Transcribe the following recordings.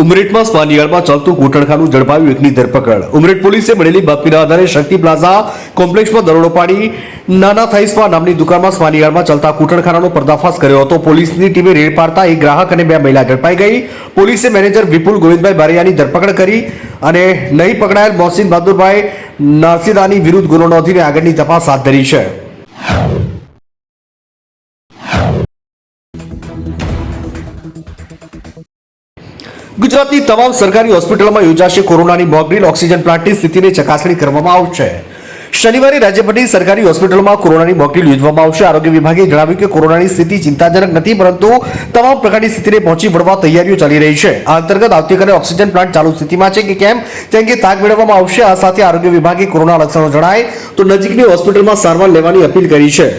ઉમરેઠમાં સ્વાનિયાળમાં ચાલતું ઘૂંટણખાનું ઝડપાયું, એકની ધરપકડ. ઉમરેઠ પોલીસે મળેલી બાતમીના આધારે શક્તિ પ્લાઝા કોમ્પ્લેક્સમાં દરોડો પાડી નાના થાઈસ્પા નામની દુકાનમાં સ્વાનિયાળમાં ચાલતા ઘૂંટણખાનાનો પર્દાફાશ કર્યો હતો. પોલીસની ટીમે રેડ પાડતા એક ગ્રાહક અને બે મહિલા ઝડપાઈ ગઈ. પોલીસે મેનેજર વિપુલ ગોવિંદભાઈ બારિયાની ધરપકડ કરી અને નહીં પકડાયેલ મોહસિન બહાદુરભાઈ નાસીદાની વિરુદ્ધ ગુનો નોંધીને આગળની તપાસ હાથ ધરી છે. ગુજરાતની તમામ સરકારી હોસ્પિટલોમાં યોજાશે કોરોનાની મોક ડ્રીલ. ઓક્સિજન પ્લાન્ટની સ્થિતિની ચકાસણી કરવામાં આવશે. શનિવારે રાજ્યભરની સરકારી હોસ્પિટલોમાં કોરોનાની મોક ડ્રીલ યોજવામાં આવશે. આરોગ્ય વિભાગે જણાવ્યું કે કોરોનાની સ્થિતિ ચિંતાજનક નથી, પરંતુ તમામ પ્રકારની સ્થિતિને પહોંચી વળવા તૈયારીઓ ચાલી રહી છે. આ અંતર્ગત આવતીકાલે ઓક્સિજન પ્લાન્ટ ચાલુ સ્થિતિમાં છે કે કેમ તે અંગે તાગ મેળવવામાં આવશે. આ સાથે આરોગ્ય વિભાગે કોરોના લક્ષણો જણાય તો નજીકની હોસ્પિટલમાં સારવાર લેવાની અપીલ કરી છે.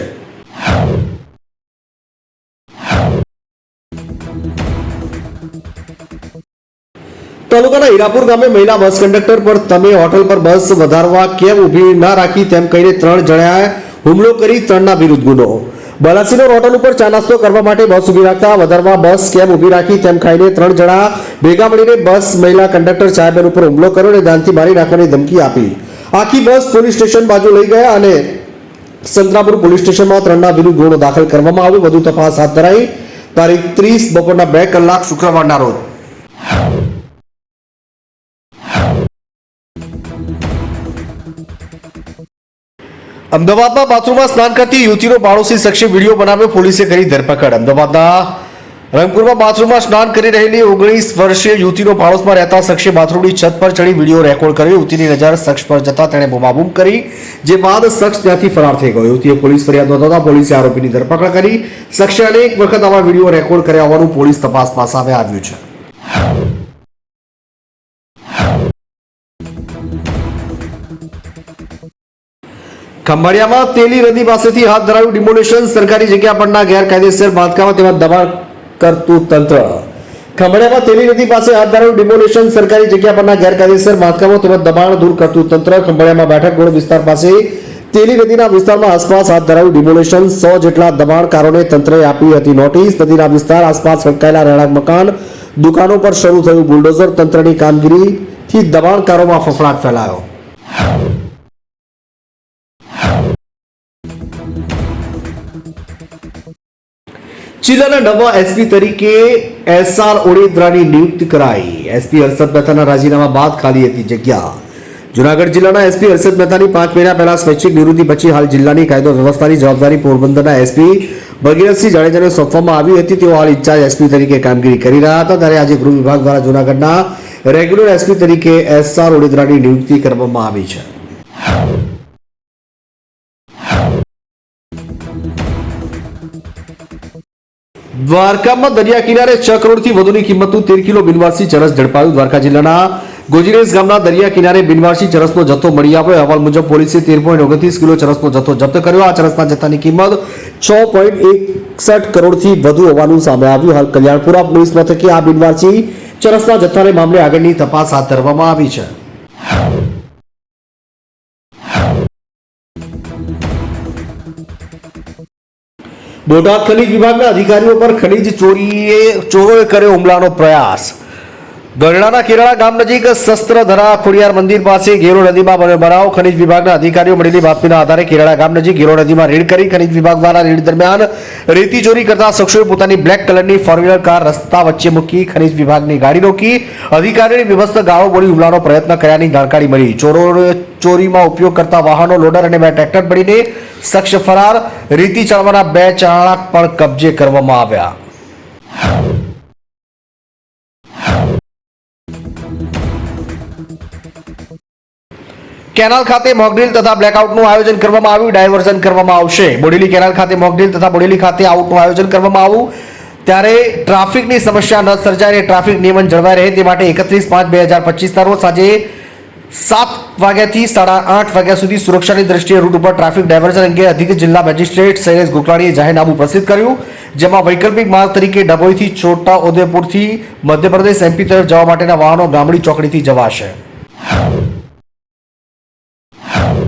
તાલુકાના હીરાપુર ગામે મહિલા બસ કંડક્ટર પર તમે હોટલ પર બસ વધારવા કેમ ઊભી ના રાખી તેમ કહીને 3 જણાએ હુમલો કરી 3ના વિરુદ્ધ ગુનો. બલાસીનોર હોટલ ઉપર ચા નાસ્તો કરવા માટે બસ ઊભી રાખતા વધારવા બસ કેમ ઊભી રાખી તેમ કહીને 3 જણા ભેગા મળીને બસ મહિલા કંડક્ટર ચાબેન ઉપર હુમલો કર્યો અને દાનથી મારી નાખવાની ધમકી આપી. આખી બસ પોલીસ સ્ટેશન બાજુ લઈ ગયા અને સંતરાપુર પોલીસ સ્ટેશનમાં 3ના વિરુદ્ધ ગુનો દાખલ કરવામાં આવ્યો. વધુ તપાસ હાથ ધરાઈ. તારીખ 30 બપોરના 2 કલાક શુક્રવારના રોજ અમદાવાદમાં બાથરૂમમાં સ્નાન કરતી યુવતીનો પાડોશી શખ્સે વિડીયો બનાવ્યો. પોલીસે કરી ધરપકડ. અમદાવાદના રંગપુરમાં બાથરૂમમાં સ્નાન કરી રહેલી 19 વર્ષીય યુવતીનો પાડોશમાં રહેતા શખ્સે બાથરૂમની છત પર ચડી વિડીયો રેકોર્ડ કર્યો. યુવતીની નજર શખ્સ પર જતા તેણે બૂમાબૂમ કરી, જે બાદ શખ્સ ત્યાંથી ફરાર થઈ ગયો. યુવતીએ પોલીસ ફરિયાદ નોંધાવતા પોલીસે આરોપીની ધરપકડ કરી. શખ્સે અનેક વખત આવા વિડીયો રેકોર્ડ કર્યા હોવાનું પોલીસ તપાસમાં સામે આવ્યું છે. ખંભાળિયામાં તેલી નદી પાસેથી હાથ ધરાયું ડિમોલિશન. સરકારી જગ્યા પરના ગેરકાયદેસર બાંધકામ તેમજ દબાણ કરતું તંત્ર. ખંભાળિયામાં તેલી નદી પાસે હાથ ધરાયું ડિમોલિશન. સરકારી જગ્યા પરના ગેરકાયદેસર બાંધકામો તેમજ દબાણ દૂર કરતું તંત્ર. ખંભાળિયામાં બેઠક રોડ વિસ્તાર પાસે તેલી નદીના વિસ્તારમાં આસપાસ હાથ ધરાયું ડિમોલિશન. 100 જેટલા દબાણકારોને તંત્રએ આપી હતી નોટિસ. નદીના વિસ્તાર આસપાસ ફટકાયેલા રહેણાંક મકાન દુકાનો પર શરૂ થયું બુલડોઝર. તંત્રની કામગીરીથી દબાણકારોમાં ફફડાટ ફેલાયો. જિલ્લાના નવા એસપી તરીકે એસઆર ઓડેદરાની નિયુક્તિ કરાઈ. એસપી હર્ષદ મહેતાના રાજીનામા બાદ ખાલી હતી જગ્યા. જૂનાગઢ જિલ્લાના એસપી હર્ષદ મહેતાની 5 મહિના પહેલા સ્વૈચ્છિક નિવૃત્તિ પછી હાલ જિલ્લાની કાયદો વ્યવસ્થાની જવાબદારી પોરબંદરના એસપી ભગીરથસિંહ જાડેજાને સોંપવામાં આવી હતી. તેઓ હાલ ઇન્ચાર્જ એસપી તરીકે કામગીરી કરી રહ્યા હતા. ત્યારે આજે ગૃહ વિભાગ દ્વારા જૂનાગઢના રેગ્યુલર એસપી તરીકે એસઆર ઓડેદરાની નિયુક્તિ કરવામાં આવી છે. દ્વારકામાં દરિયા કિનારે 6 કરોડથી વધુની કિંમતનું 13 કિલો બિનવારસી ચરસ ઝડપાયું. દ્વારકા જિલ્લાના ગોજીરેસ ગામના દરિયા કિનારે બિનવારસી ચરસનો જથ્થો મળી આવ્યો. અહેવાલ મુજબ પોલીસે 13.29 કિલો ચરસનો જથ્થો જપ્ત કર્યો. આ ચરસના જથ્થાની કિંમત 6.61 કરોડથી વધુ હોવાનું સામે આવ્યું. હાલ કલ્યાણપુરા પોલીસ મથકે આ બિનવારસી ચરસના જથ્થાને મામલે આગળની તપાસ હાથ ધરવામાં આવી છે. બોટાદ ખનીજ વિભાગના અધિકારીઓ પર ખનીજ ચોરોએ કર્યો હુમલાનો પ્રયાસ. ગરડાના કેરાળા ગામ નજીક શસ્ત્રધરા ખોડિયાર મંદિર પાસે ગેરો નદીમાં બન્યો બનાવ. ખનીજ વિભાગના અધિકારીઓ મળેલી બાતમીના આધારે કેરાળા ગામ નજીક ગેરો નદીમાં રેડ કરી. ખનીજ વિભાગ દ્વારા રેડ દરમિયાન રેતી ચોરી કરતા શખ્સોએ પોતાની બ્લેક કલરની ફોર-વ્હીલર કાર રસ્તા વચ્ચે મૂકી ખનીજ વિભાગની ગાડી રોકી અધિકારીઓની વ્યવસ્થા ગાળો બોલી હુમલાનો પ્રયત્ન કર્યાની જાણકારી મળી. ચોરીમાં ઉપયોગ કરતા વાહનો, લોડર અને 2 ટ્રેક્ટર પડીને શખ્સ ફરાર. રેતી ચાળવાના 2 ચાળક પણ કબજે કરવામાં આવ્યા. કેનાલ ખાતે મોકડ્રીલ તથા બ્લેકઆઉટનું આયોજન કરવામાં આવ્યું. ડાયવર્ઝન કરવામાં આવશે. બોડેલી કેનાલ ખાતે મોકડ્રીલ તથા બોડેલી ખાતે આઉટનું આયોજન કરવામાં આવ્યું. ત્યારે ટ્રાફિકની સમસ્યા ન સર્જાય અને ટ્રાફિક નિયમન જળવાઈ રહે તે માટે 31/5/2025ના રોજ સાંજે 7 વાગ્યાથી 8:30 વાગ્યા સુધી સુરક્ષાની દ્રષ્ટિએ રૂટ ઉપર ટ્રાફિક ડાયવર્ઝન અંગે અધિક જિલ્લા મેજિસ્ટ્રેટ શૈલેષ ગોકલાણીએ જાહેરનામું પ્રસિદ્ધ કર્યું. જેમાં વૈકલ્પિક માર્ગ તરીકે ડભોઈથી છોટા ઉદેપુરથી મધ્યપ્રદેશ એમપી તરફ જવા માટેના વાહનો ગામડી ચોકડીથી જવાશે.